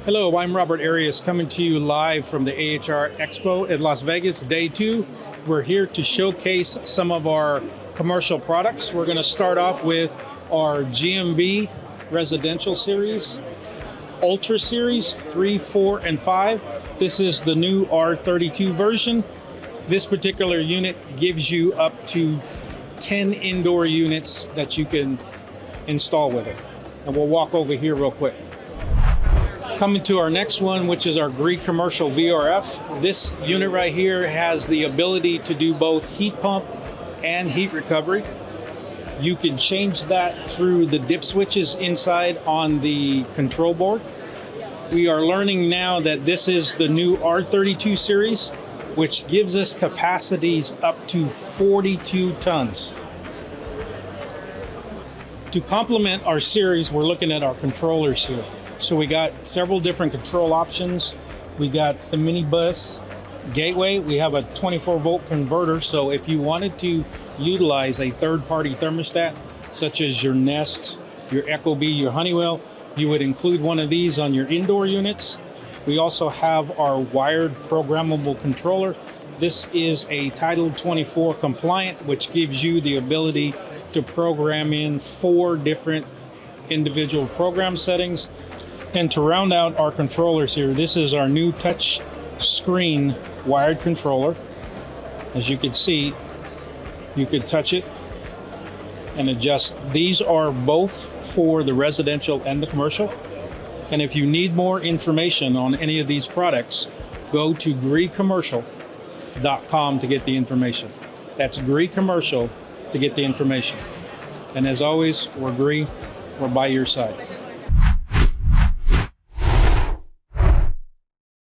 Hello, I'm Robert Arias coming to you live from the AHR Expo at Las Vegas, day 2. We're here to showcase some of our commercial products. We're going to start off with our GMV Residential Series, Ultra Series 3, 4, and 5. This is the new R32 version. This particular unit gives you up to 10 indoor units that you can install with it. And we'll walk over here real quick. Coming to our next one, which is our GREE Commercial VRF. This unit right here has the ability to do both heat pump and heat recovery. You can change that through the dip switches inside on the control board. We are learning now that this is the new R32 series, which gives us capacities up to 42 tons. To complement our series, we're looking at our controllers here. So we got several different control options. We got the mini bus gateway. We have a 24-volt converter. So if you wanted to utilize a third-party thermostat, such as your Nest, your ecobee, your Honeywell, you would include one of these on your indoor units. We also have our wired programmable controller. This is a Title 24 compliant, which gives you the ability to program in 4 different individual program settings. And to round out our controllers here, this is our new touch screen wired controller. As you can see, you could touch it and adjust. These are both for the residential and the commercial. And if you need more information on any of these products, go to greecommercial.com to get the information. That's GREE Commercial to get the information. And as always, we're GREE, we're by your side.